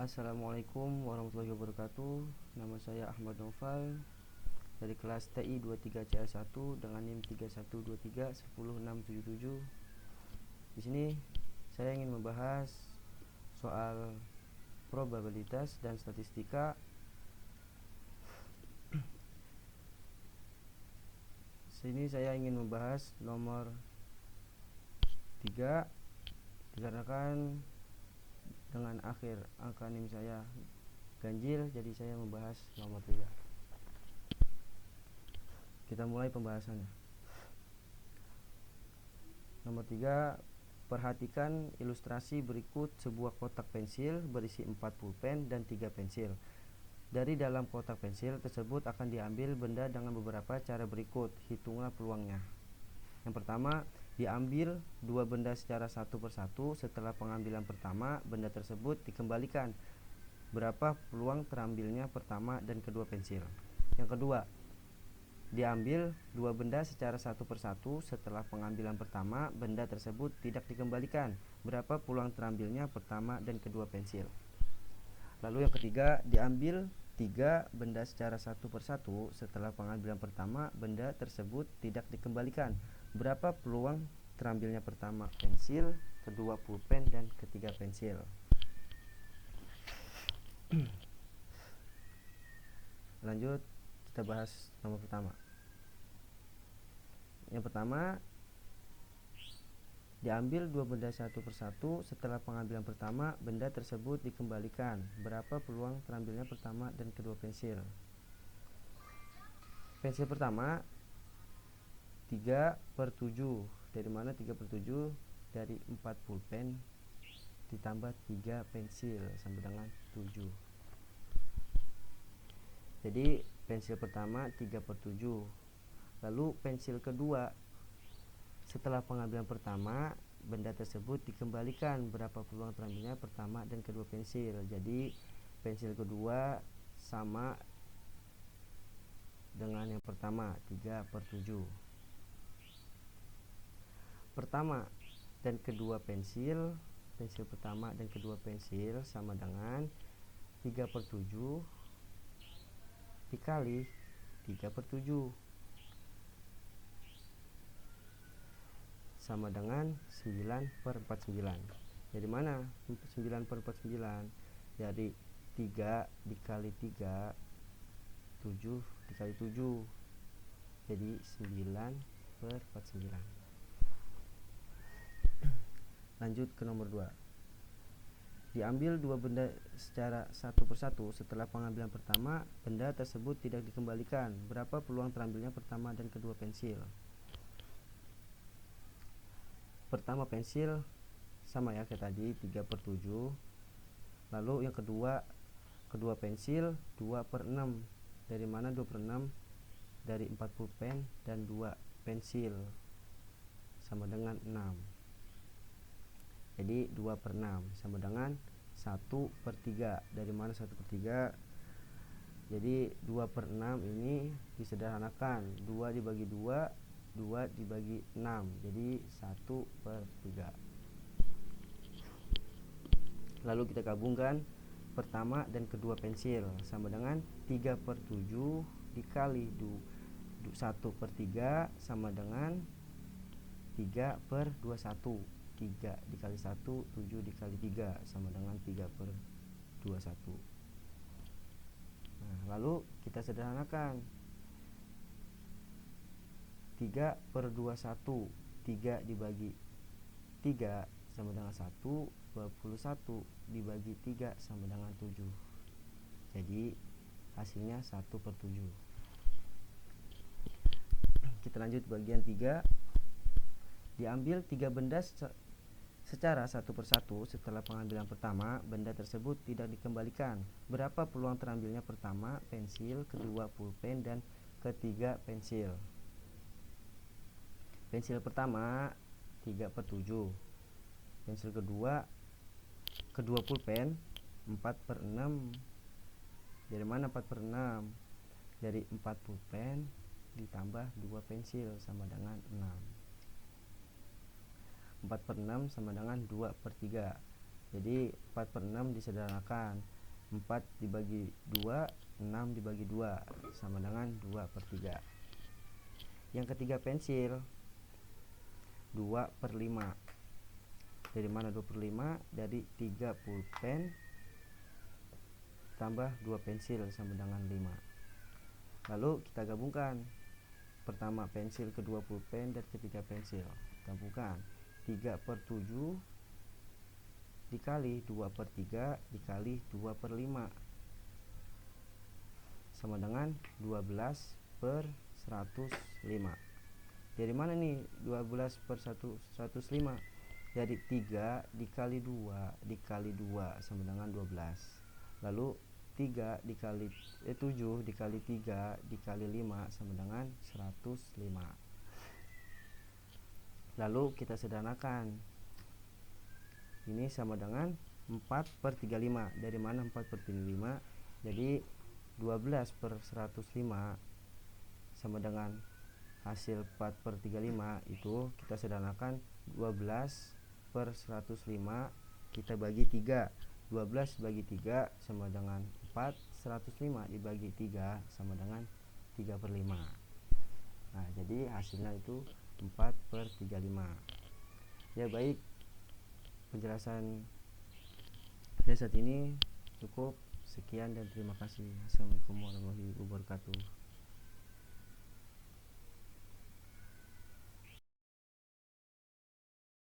Assalamualaikum warahmatullahi wabarakatuh. Nama saya Ahmad Noval dari kelas TI 23CS1 dengan NIM 31231067. Di sini saya ingin membahas soal probabilitas dan statistika. Sini saya ingin membahas nomor 3 dikarenakan dengan akhir angka NIM saya ganjil, jadi saya membahas nomor 3. Kita mulai pembahasannya. Nomor 3, perhatikan ilustrasi berikut sebuah kotak pensil berisi 4 pulpen dan 3 pensil. Dari dalam kotak pensil tersebut akan diambil benda dengan beberapa cara berikut. Hitunglah peluangnya. Yang pertama, diambil 2 benda secara satu persatu. Setelah pengambilan pertama, benda tersebut dikembalikan. Berapa peluang terambilnya pertama dan kedua pensil? Yang kedua, diambil 2 benda secara satu persatu. Setelah pengambilan pertama, benda tersebut tidak dikembalikan. Berapa peluang terambilnya pertama dan kedua pensil? Lalu yang ketiga, diambil 3 benda secara satu persatu. Setelah pengambilan pertama, benda tersebut tidak dikembalikan. Berapa peluang terambilnya pertama pensil, kedua pulpen, dan ketiga pensil? Lanjut, kita bahas nomor pertama. Yang pertama, diambil 2 benda satu persatu. Setelah pengambilan pertama, benda tersebut dikembalikan. Berapa peluang terambilnya pertama dan kedua pensil? Pensil pertama 3/7. Dari mana 3/7? Dari 4 pulpen ditambah 3 pensil sama dengan 7. Jadi pensil pertama 3/7. Lalu pensil kedua, setelah pengambilan pertama, benda tersebut dikembalikan. Berapa peluang terambilnya pertama dan kedua pensil? Jadi pensil kedua sama dengan yang pertama, 3/7. Pertama dan kedua pensil, pensil pertama dan kedua pensil sama dengan 3/7 dikali 3/7 sama dengan 9/49. Dari mana 9/49? Dari 3 dikali 3, 7 dikali 7, jadi 9/49. Lanjut ke nomor 2. Diambil 2 benda secara satu persatu. Setelah pengambilan pertama, benda tersebut tidak dikembalikan. Berapa peluang terambilnya pertama dan kedua pensil? Pertama pensil sama ya kayak tadi, 3/7. Lalu yang kedua pensil 2/6. Dari mana 2/6? Dari 4 pulpen dan 2 pensil sama dengan 6. Jadi 2/6 sama dengan 1/3. Dari mana 1/3? Jadi 2/6 ini disederhanakan, 2 dibagi 2, 2 dibagi 6, jadi 1/3. Lalu kita gabungkan pertama dan kedua pensil sama dengan 3/7 dikali 1/3 sama dengan 3/21. 3 dikali 1, 7 dikali 3 sama dengan 3/21. Nah, lalu kita sederhanakan. 3/21, 3 dibagi 3 sama dengan 1, 21 dibagi 3 sama dengan 7. Jadi hasilnya 1/7. Kita lanjut bagian 3. Diambil 3 benda secara satu persatu. Setelah pengambilan pertama, benda tersebut tidak dikembalikan. Berapa peluang terambilnya pertama pensil, kedua pulpen, dan ketiga pensil? Pensil pertama 3/7. Pensil kedua pulpen 4/6. Dari mana 4/6? Dari 4 pulpen ditambah 2 pensil sama dengan 6. 4/6 sama dengan 2/3. Jadi 4 per 6 disederhanakan, 4 dibagi 2, 6 dibagi 2 sama dengan 2 per 3. Yang ketiga pensil, 2 per 5. Dari mana 2 per 5? Dari 3 pulpen tambah 2 pensil sama dengan 5. Lalu kita gabungkan, pertama pensil, kedua pulpen, dan ketiga pensil. Gabungkan 3 per 7 dikali 2 per 3 dikali 2 per 5 sama dengan 12 per 105. Dari mana nih 12 per 105? Dari 3 dikali 2 dikali 2 sama dengan 12. Lalu 7 dikali 3 dikali 5 sama dengan 105. Lalu kita sederhanakan, ini sama dengan 4 per 35. Dari mana 4 per 35? Jadi 12 per 105 sama dengan hasil 4 per 35. Itu kita sederhanakan, 12 per 105 kita bagi 3. 12 bagi 3 sama dengan 4. 105 dibagi 3 sama dengan 3 per 5. Nah, jadi hasilnya itu 4 per 35. Ya baik, penjelasan saya saat ini cukup. Sekian dan terima kasih. Assalamualaikum warahmatullahi wabarakatuh.